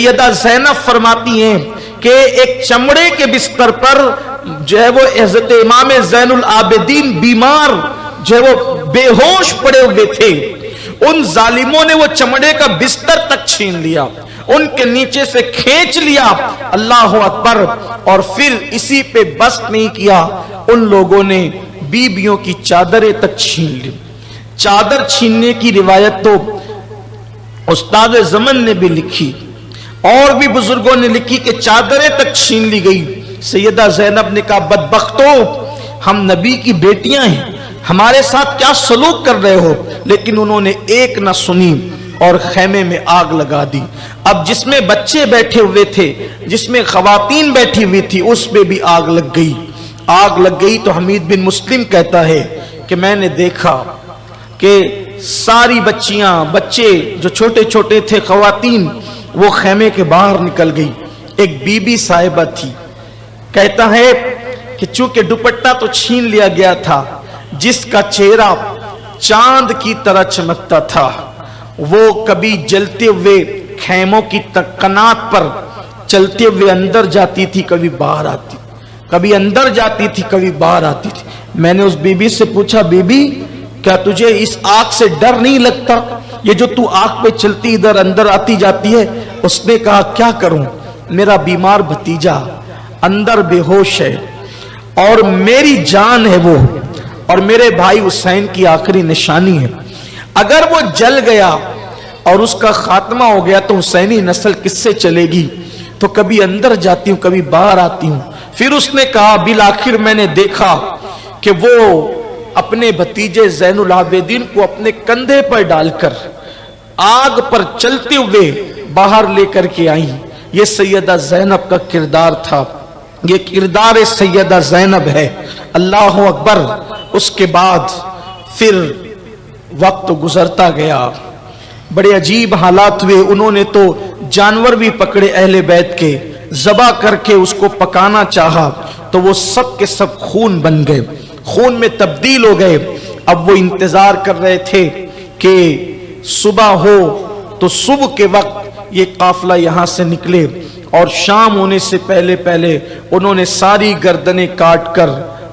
सैयदा ज़ैनब फरमाती हैं कि एक चमड़े के बिस्तर पर जो है वो हज़रत इमाम ज़ैनुल आबिदीन बीमार जो है वो बेहोश पड़े हुए थे। उन जालिमों ने वो चमड़े का बिस्तर तक छीन लिया, उनके नीचे से खींच लिया। अल्लाह अकबर। और फिर इसी पे बस नहीं किया, उन लोगों ने बीबियों की चादरें तक छीन ली। चादर छीनने की रिवायत तो उस्ताद ज़मन ने भी लिखी और भी बुजुर्गों ने लिखी कि चादरें तक छीन ली गई। सैयदा ज़ैनब ने कहा, बदबख्तो, हम नबी की बेटियां हैं, हमारे साथ क्या सलूक कर रहे हो? लेकिन उन्होंने एक न सुनी और खैमे में आग लगा दी। अब जिसमें बच्चे बैठे हुए थे, जिसमें खवातीन बैठी हुई थी, उसमें भी आग लग गई। आग लग गई तो हमीद बिन मुस्लिम कहता है कि मैंने देखा कि सारी बच्चियां, बच्चे जो छोटे छोटे थे, खवातीन, वो खैमे के बाहर निकल गई। एक बीबी साहिबा थी, कहता है कि चूंकि दुपट्टा तो छीन लिया गया था, जिसका चेहरा चांद की तरह चमकता था, वो कभी जलते हुए खैमों की कनात पर चलते हुए अंदर जाती थी, कभी बाहर आती, कभी अंदर जाती थी, कभी बाहर आती थी। मैंने उस बीबी से पूछा, बीबी क्या तुझे इस आग से डर नहीं लगता? ये जो तू आग पे चलती इधर अंदर आती जाती है। उसने कहा, क्या करूं, मेरा बीमार भतीजा अंदर बेहोश है और मेरी जान है वो, और मेरे भाई हुसैन की आखिरी निशानी है। अगर वो जल गया और उसका खात्मा हो गया तो हुसैनी नस्ल किससे चलेगी? तो कभी अंदर जाती हूं, कभी बाहर आती हूं। फिर उसने कहा, बिल आखिर मैंने देखा कि वो अपने भतीजे ज़ैनुल आबिदीन को अपने कंधे पर डालकर आग पर चलते हुए बाहर लेकर के आई। ये सैयदा ज़ैनब का किरदार था, ये किरदार सैयदा ज़ैनब है। अल्लाह अकबर। उसके बाद फिर वक्त गुजरता गया, बड़े अजीब हालात हुए। उन्होंने तो जानवर भी पकड़े अहले बैत के, ज़बा करके उसको पकाना चाहा तो वो सब के सब खून बन गए, खून में तब्दील हो गए। अब वो इंतजार कर रहे थे कि सुबह हो तो सुबह के वक्त ये काफिला यहां से निकले, और शाम होने से पहले पहले उन्होंने सारी गर्दनें काट कर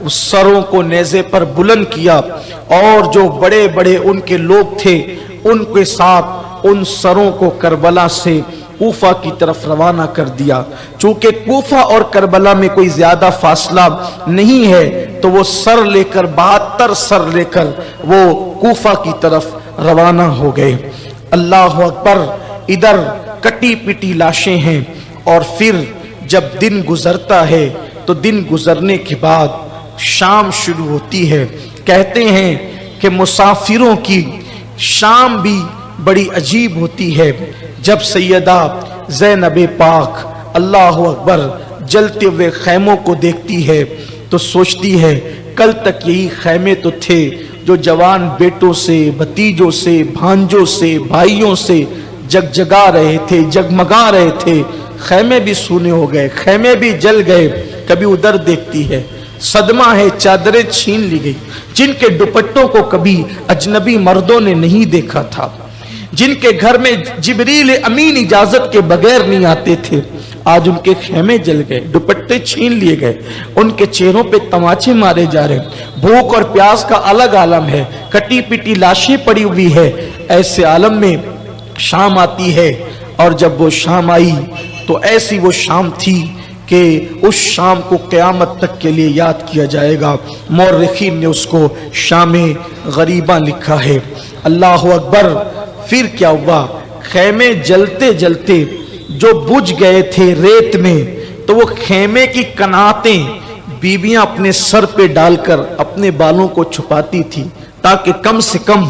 उस सरों को नेज़े पर बुलंद किया, और जो बड़े बड़े उनके लोग थे उनके साथ उन सरों को करबला से कूफा की तरफ रवाना कर दिया। चूंकि कूफा और करबला में कोई ज्यादा फासला नहीं है, तो वो सर लेकर 72 सर लेकर वो कूफा की तरफ रवाना हो गए। अल्लाह अकबर। इधर कटी पिटी लाशें हैं, और फिर जब दिन गुजरता है तो दिन गुजरने के बाद शाम शुरू होती है। कहते हैं कि मुसाफिरों की शाम भी बड़ी अजीब होती है। जब सैयदा ज़ैनब पाक अल्लाह अकबर जलते हुए खैमों को देखती है तो सोचती है, कल तक यही खैमे तो थे जो जवान बेटों से, भतीजों से, भांजों से, भाइयों से जगजगा रहे थे, जगमगा रहे थे। खैमे भी सूने हो गए, खैमे भी जल गए। कभी उधर देखती है, सदमा है, चादरें छीन ली गई। जिनके दुपट्टों को कभी अजनबी मर्दों ने नहीं देखा था, जिनके घर में जिब्रील अमीन इजाजत के बगैर नहीं आते थे, आज उनके खेमे जल गए, दुपट्टे छीन लिए गए, उनके चेहरों पे तमाचे मारे जा रहे। भूख और प्यास का अलग आलम है, कटी पिटी लाशें पड़ी हुई है। ऐसे आलम में शाम आती है, और जब वो शाम आई तो ऐसी वो शाम थी कि उस शाम को क़यामत तक के लिए याद किया जाएगा। मौर्रिखीन ने उसको शामे गरीबा लिखा है। अल्लाह अकबर। फिर क्या हुआ, खेमे जलते जलते जो बुझ गए थे रेत में, तो वो खेमे की कनातें बीबियां अपने सर पे डालकर अपने बालों को छुपाती थी, ताकि कम से कम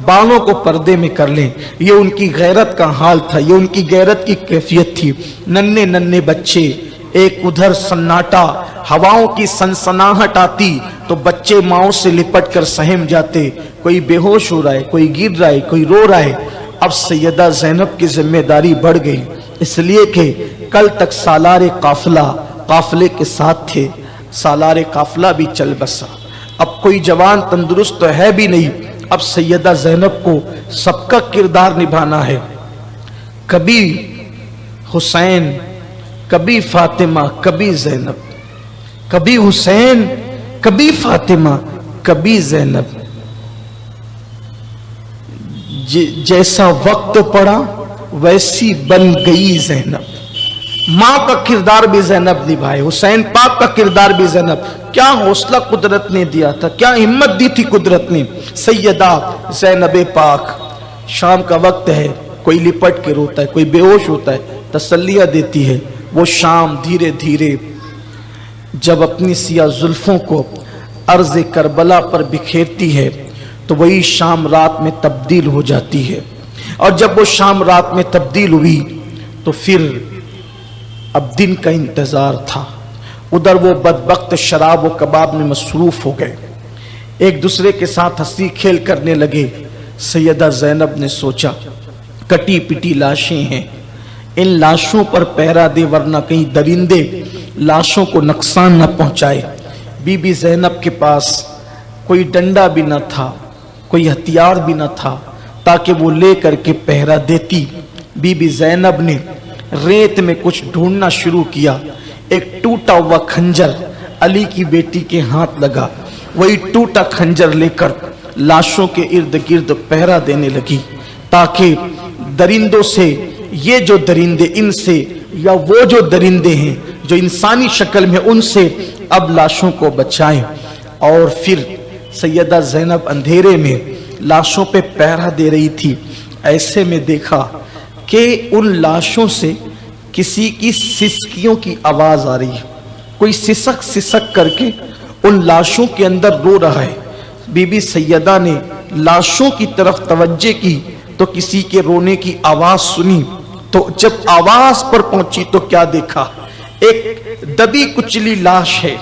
बालों को पर्दे में कर लें। ये उनकी गैरत का हाल था, ये उनकी गैरत की कैफियत थी। नन्हे नन्हे बच्चे, एक उधर सन्नाटा, हवाओं की सनसनाहट आती तो बच्चे माओ से लिपट कर सहम जाते। कोई बेहोश हो रहा है, कोई गिर रहा है, कोई रो रहा है। अब सैयदा ज़ैनब की जिम्मेदारी बढ़ गई, इसलिए कि कल तक सालारे काफिला काफिले के साथ थे, सालारे काफिला भी चल बसा। अब कोई जवान तंदुरुस्त तो है भी नहीं। अब सैयदा ज़ैनब को सबका किरदार निभाना है। कभी हुसैन, कभी फातिमा, कभी जैनब, कभी हुसैन, कभी फातिमा, कभी जैनब। जैसा वक्त पड़ा वैसी बन गई जैनब। मां का किरदार भी जैनब निभाए, हुसैन पाक का किरदार भी जैनब। क्या हौसला कुदरत ने दिया था, क्या हिम्मत दी थी कुदरत ने। सैयदा जैनब पाक, शाम का वक्त है, कोई लिपट के रोता है, कोई बेहोश होता है, तसल्लियां देती है। वो शाम धीरे धीरे जब अपनी सिया जुल्फों को अर्ज़ करबला पर बिखेरती है तो वही शाम रात में तब्दील हो जाती है। और जब वो शाम रात में तब्दील हुई तो फिर अब दिन का इंतजार था। उधर वो बदबख्त शराब व कबाब में मसरूफ हो गए, एक दूसरे के साथ हंसी खेल करने लगे। सैयदा जैनब ने सोचा, कटी पिटी लाशें हैं, इन लाशों पर पहरा दे वरना कहीं दरिंदे लाशों को नुकसान न पहुंचाए। बीबी जैनब के पास कोई डंडा भी न था, कोई हथियार भी न था ताकि वो ले करके पहरा देती। बीबी जैनब ने रेत में कुछ ढूंढना शुरू किया। एक टूटा हुआ खंजर अली की बेटी के हाथ लगा। वही टूटा खंजर लेकर लाशों के इर्द गिर्द पहरा देने लगी ताकि दरिंदों से, ये जो दरिंदे इनसे या वो जो दरिंदे हैं जो इंसानी शक्ल में, उनसे अब लाशों को बचाएं। और फिर सैयदा जैनब अंधेरे में लाशों पे पहरा दे रही थी। ऐसे में देखा कि उन लाशों से किसी की सिसकियों की आवाज आ रही है, कोई सिसक सिसक करके उन लाशों के अंदर रो रहा है। बीबी सैयदा ने लाशों की तरफ तवज्जो की तो किसी के रोने की आवाज सुनी। तो जब आवाज पर पहुंची तो क्या देखा, एक दबी कुचली लाश है,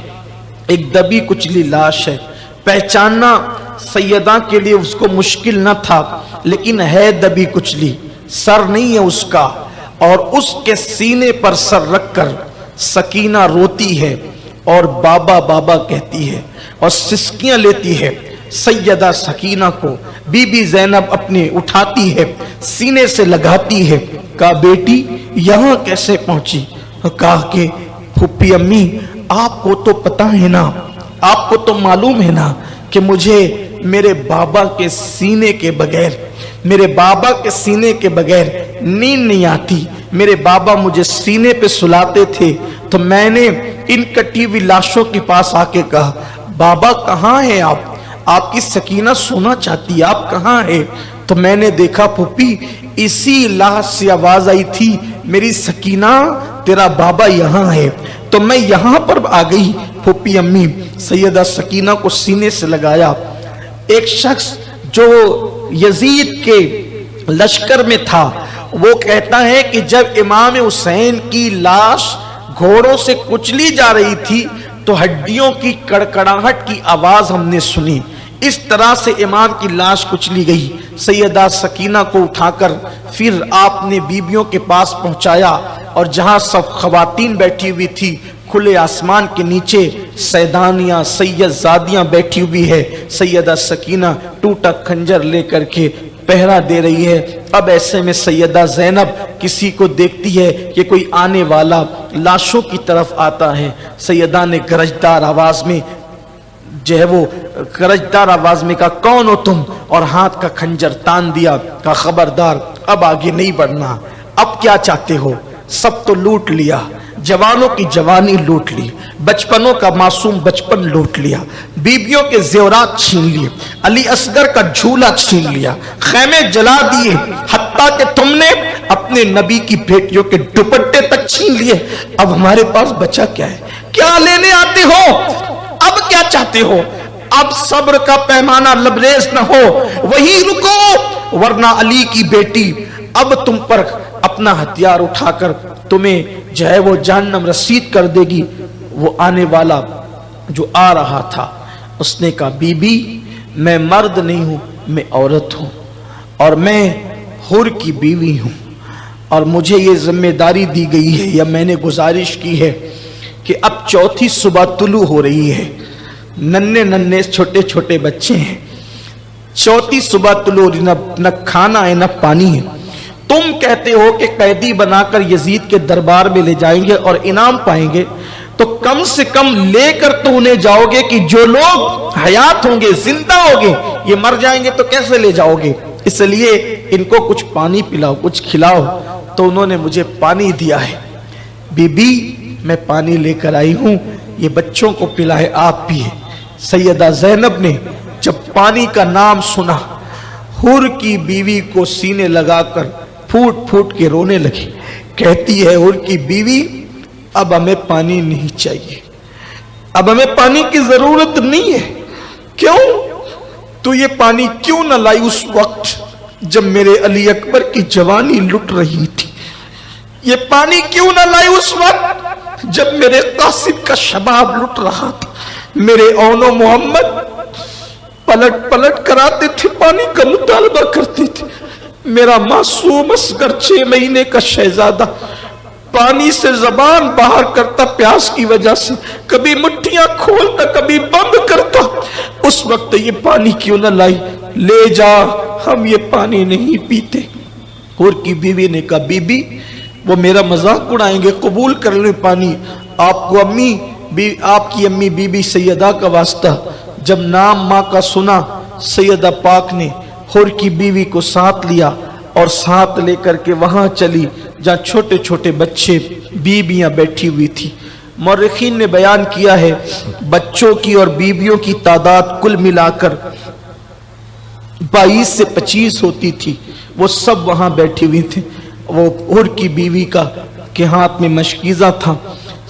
एक दबी कुचली लाश है। पहचानना सैयदा के लिए उसको मुश्किल न था, लेकिन है दबी कुचली, सर नहीं है उसका, और उसके सीने पर सर रखकर सकीना रोती है और बाबा बाबा कहती है और सिसकियां लेती है। सैयदा सकीना को बीबी जैनब अपने उठाती है, सीने से लगाती है। कहा, बेटी यहां कैसे पहुंची। कहा कि फूफी अम्मी, आपको तो पता है ना, आपको तो मालूम है ना कि मुझे मेरे बाबा के सीने के बगैर, मेरे बाबा के सीने के बगैर नींद नहीं आती। मेरे बाबा मुझे सीने पे सुलाते थे तो मैंने इन कटी हुई लाशों के पास आके कहा, बाबा कहाँ हैं आप, आपकी सकीना सोना चाहती है, आप कहाँ हैं। तो मैंने देखा फूफी, इसी लाश से आवाज आई थी, मेरी सकीना तेरा बाबा यहाँ है। तो मैं यहाँ पर आ गई फूफी अम्मी। सैयदा सकीना को सीने से लगाया। एक शख्स जो यजीद के लश्कर में था, वो कहता है कि जब इमाम हुसैन की लाश घोड़ों से कुचली जा रही थी तो हड्डियों की कड़कड़ाहट की आवाज हमने सुनी। इस तरह से इमाम की लाश कुचली गई। सैयदा सकीना को उठाकर फिर आपने बीबियों के पास पहुंचाया और जहां सब खवातीन बैठी हुई थी, खुले आसमान के नीचे सैदानियां सैयदजादियां बैठी हुई है। सैयदा सकीना टूटा खंजर लेकर के पहरा दे रही है। अब ऐसे में सैयदा जैनब किसी को देखती है कि कोई आने वाला लाशों की तरफ आता है। सैयदा ने गरजदार आवाज में जो है वो गरजदार आवाज में कहा, कौन हो तुम, और हाथ का खंजर तान दिया। कहा, खबरदार, अब आगे नहीं बढ़ना। अब क्या चाहते हो, सब तो लूट लिया, जवानों की जवानी लूट ली, बचपनों का मासूम बचपन लूट लिया, बीबियों के जेवरात छीन लिए, अली असगर का झूला छीन लिया, खैमे जला दिए, हत्ता कि तुमने अपने नबी की बेटियों के दुपट्टे तक छीन लिए। अब हमारे पास बचा क्या है, क्या लेने आते हो, अब क्या चाहते हो। अब सब्र का पैमाना लबरेज न हो, वही रुको, वरना अली की बेटी अब तुम पर अपना हथियार उठाकर तुम्हें जो है वो जहन्नम रसीद कर देगी। वो आने वाला जो आ रहा था उसने कहा, बीबी मैं मर्द नहीं हूं, मैं औरत हूं और मैं हुर की बीवी हूं, और मुझे ये जिम्मेदारी दी गई है या मैंने गुजारिश की है कि अब चौथी सुबह तुलू हो रही है, नन्हे नन्हे छोटे छोटे बच्चे हैं, चौथी सुबह तुलू, न खाना है न पानी है, तुम कहते हो कि कैदी बनाकर यजीद के दरबार में ले जाएंगे और इनाम पाएंगे, तो कम से कम लेकर तो उन्हें जाओगे कि जो लोग हयात होंगे, जिंदा होंगे, ये मर जाएंगे तो कैसे ले जाओगे? इसलिए इनको कुछ पानी पिलाओ, कुछ खिलाओ। तो उन्होंने मुझे पानी दिया है। बीबी, मैं पानी लेकर आई हूं, ये बच्चों को पिलाए, आप पिए। सैयदा ज़ैनब ने जब पानी का नाम सुना, हुर की बीवी को सीने लगाकर फूट फूट के रोने लगी। कहती है हुर की बीवी, अब हमें पानी नहीं चाहिए, अब हमें पानी की जरूरत नहीं है। क्यों? तो ये पानी क्यों न लाई उस वक्त जब मेरे अली अकबर की जवानी लुट रही थी? ये पानी क्यों न लाई उस वक्त जब मेरे कासिम का शबाब लुट रहा था? मेरे औनो मोहम्मद पलट पलट कराते थे, पानी का मुतालबा करते थे। मेरा मासूम असगर 6 महीने का शहजादा पानी से जबान बाहर करता प्यास की वजह से, कभी मुट्ठियां खोलता, कभी बंद करता। उस वक्त ये पानी क्यों न लाई? ले जा, हम ये पानी नहीं पीते। हुर की बीवी ने कहा, बीबी वो मेरा मजाक उड़ाएंगे, कबूल कर ले पानी। आपको अम्मी, आपकी अम्मी बीबी सैयदा का वास्ता। जब नाम माँ का सुना, सैयदा पाक ने हुर की बीवी को साथ लिया और साथ लेकर के वहां चली जहां छोटे छोटे बच्चे, बीबियां बैठी हुई थी। मौरखीन ने बयान किया है, बच्चों की और बीबियों की तादाद कुल मिलाकर 22 से 25 होती थी। वो सब वहां बैठी हुई थी। वो हुर की बीवी के हाथ में मशकीज़ा था।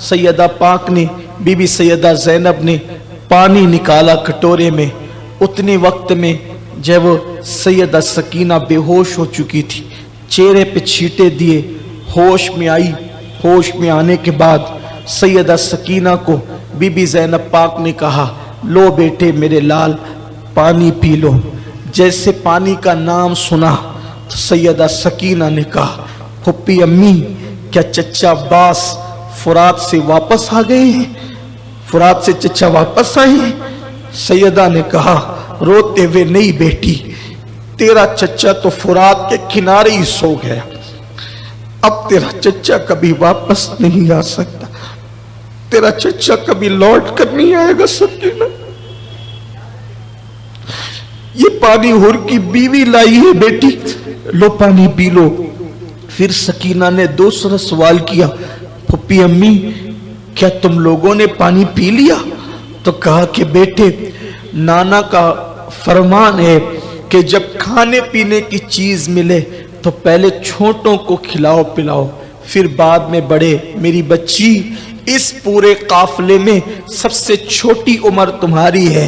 सैयदा पाक ने, बीबी सैयदा ज़ैनब ने पानी निकाला कटोरे में। उतने वक्त में जब वो सैयदा सकीना बेहोश हो चुकी थी, चेहरे पे छींटे दिए, होश में आई। होश में आने के बाद सैयदा सकीना को बीबी ज़ैनब पाक ने कहा, लो बेटे मेरे लाल, पानी पी लो। जैसे पानी का नाम सुना तो सैयदा सकीना ने कहा, फुप्पी अम्मी, क्या चच्चा अब्बास फुरात से वापस आ गए हैं? फुरात से चच्चा वापस आए हैं? सैयदा ने कहा रोते हुए, नहीं बेटी, तेरा चच्चा तो फुरात के किनारे ही सो गया, अब तेरा चच्चा कभी वापस नहीं आ सकता, तेरा चच्चा कभी लौट कर नहीं आएगा। सकीना, ये पानी हुर की बीवी लाई है बेटी, लो पानी पी लो। फिर सकीना ने दूसरा सवाल किया, फुप्पी अम्मी, क्या तुम लोगों ने पानी पी लिया? तो कहा कि बेटे, नाना का फरमान है कि जब खाने पीने की चीज मिले तो पहले छोटों को खिलाओ पिलाओ, फिर बाद में बड़े। मेरी बच्ची, इस पूरे काफले में सबसे छोटी उम्र तुम्हारी है,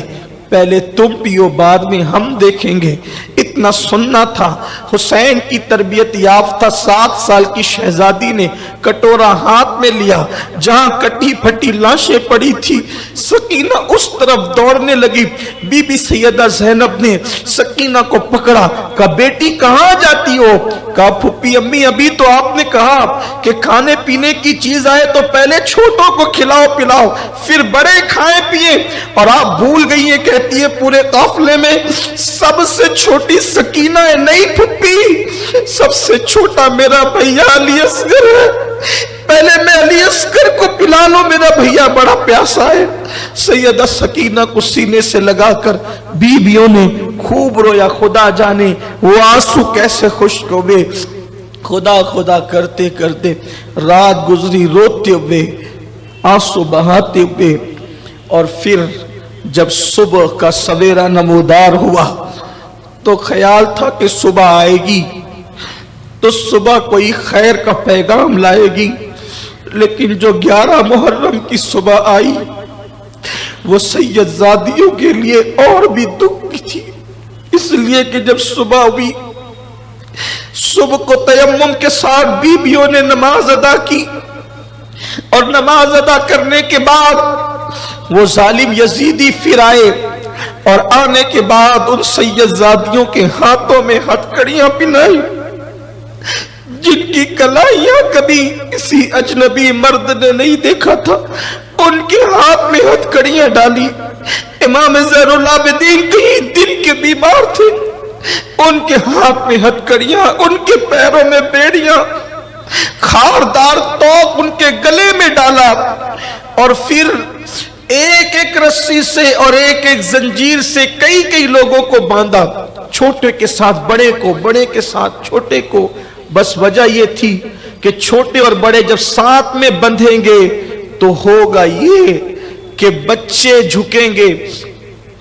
पहले तुम पियो, बाद में हम देखेंगे। इतना सुनना था। हुसैन की तरबियत याफ्ता 7 साल की शहजादी ने कटोरा हाथ में लिया, जहां कटी फटी लाशें पड़ी थी, सकीना उस तरफ दौड़ने लगी। बीबी सैयदा ज़ैनब ने सकीना को पकड़ा, कहा बेटी कहां जाती हो? कहा फुप्पी अम्मी, अभी तो आपने कहा कि खाने पीने की चीज आए तो पहले छोटों को खिलाओ पिलाओ, फिर बड़े खाए पिए, और आप भूल गई है। कहती है पूरे काफले में सबसे छोटी सकीना है। नहीं फुप्पी, सबसे छोटा मेरा भैया अली असगर है, पहले मैं अली असगर को पिला लो, मेरा भैया बड़ा प्यासा है। सैयदा सकीना को सीने से लगाकर बीबियों ने खूब रोया। खुदा जाने वो आंसू कैसे खुश्क हुए। खुदा खुदा करते करते रात गुजरी, रोते हुए, आंसू बहाते हुए। और फिर जब सुबह का सवेरा नमोदार हुआ तो ख्याल था कि सुबह आएगी तो सुबह कोई खैर का पैगाम लाएगी। लेकिन जो 11 मुहर्रम की सुबह आई वो सैयदजादियों के लिए और भी दुख की थी, इसलिए कि जब सुबह हुई, सुबह को तयम्मुम के साथ बीबियों ने नमाज अदा की, और नमाज अदा करने के बाद वो जालिम यजीदी फिर आए, और आने के बाद उन सैयदजादियों के हाथों में हथकड़ियां पिनाई, जिनकी कलाइयां कभी किसी अजनबी मर्द ने नहीं देखा था। उनके हाथ में हथकड़ियां डाली। इमाम ज़ैनुल आबिदीन कई दिन के बीमार थे, उनके हाथ में हथकड़ियां, उनके पैरों में बेड़ियां, खारदार तोप उनके गले में डाला और फिर एक एक रस्सी से और एक एक जंजीर से कई कई लोगों को बांधा, छोटे के साथ बड़े को, बड़े के साथ छोटे को। बस वजह यह थी कि छोटे और बड़े जब साथ में बंधेंगे तो होगा ये कि बच्चे झुकेंगे,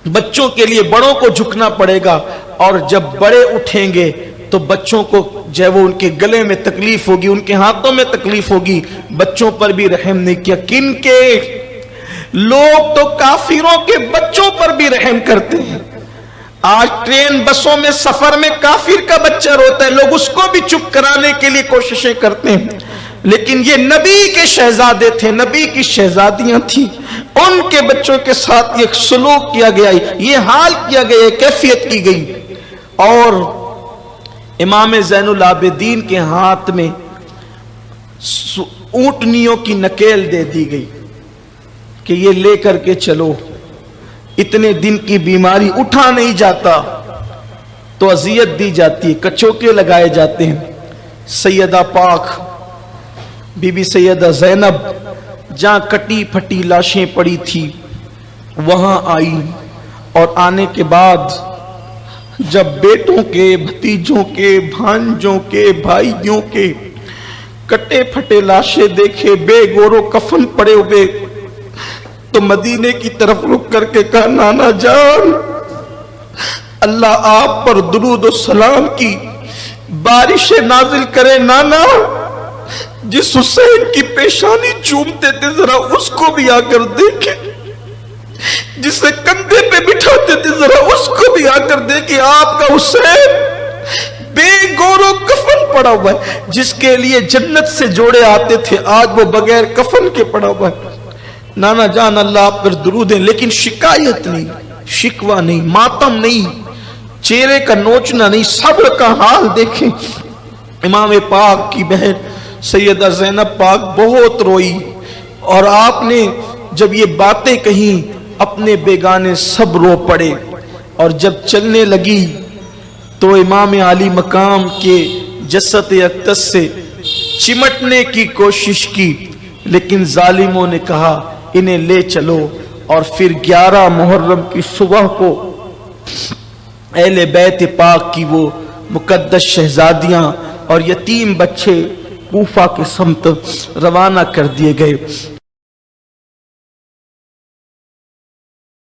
बच्चों के लिए बड़ों को झुकना पड़ेगा, और जब बड़े उठेंगे तो बच्चों को जो वो उनके गले में तकलीफ होगी, उनके हाथों में तकलीफ होगी। बच्चों पर भी रहम नहीं किया। किन के? लोग तो काफिरों के बच्चों पर भी रहम करते हैं। आज ट्रेन बसों में सफर में काफिर का बच्चा रोता है, लोग उसको भी चुप कराने के लिए कोशिशें करते हैं, लेकिन ये नबी के शहजादे थे, नबी की शहजादियां थी, उनके बच्चों के साथ ये सलूक किया गया, ये हाल किया गया, कैफियत की गई। और इमाम ज़ैनुल आबिदीन के हाथ में ऊंटनियों की नकेल दे दी गई कि ये लेकर के चलो, इतने दिन की बीमारी, उठा नहीं जाता तो अजियत दी जाती है, कचोके लगाए जाते हैं। सैयदा पाक बीबी सैयदा ज़ैनब जहां कटी फटी लाशें पड़ी थी वहां आई, और आने के बाद जब बेटों के, भतीजों के, भांजों के, भाइयों के कटे फटे लाशें देखे, बेगोरो कफन पड़े हुए, तो मदीने की तरफ रुक करके कहा, नाना जान, अल्लाह आप पर दुरूद और सलाम की बारिश नाजिल करे। नाना, जिस हुसैन की पेशानी चूमते थे जरा उसको भी आकर देखे, जिसे कंधे पे बिठाते थे जरा उसको भी आकर देखे। आपका हुसैन बेगोरो कफन पड़ा हुआ है, जिसके लिए जन्नत से जोड़े आते थे, आज वो बगैर कफन के पड़ा हुआ है। नाना जान, अल्लाह आप पर दुरूद है, लेकिन शिकायत नहीं, शिकवा नहीं, मातम नहीं, चेहरे का नोचना नहीं, सब्र का हाल देखें। इमाम पाक की बहन सैयदा ज़ैनब पाक बहुत रोई, और आपने जब ये बातें कही अपने बेगाने सब रो पड़े, और जब चलने लगी तो इमाम आली मकाम के जसद अक़दस से चिमटने की कोशिश की, लेकिन जालिमों ने कहा इन्हें ले चलो। और फिर 11 मुहर्रम की सुबह को अहले बैत पाक की वो मुकद्दस शहजादियां और यतीम बच्चे कूफा के समत रवाना कर दिए गए।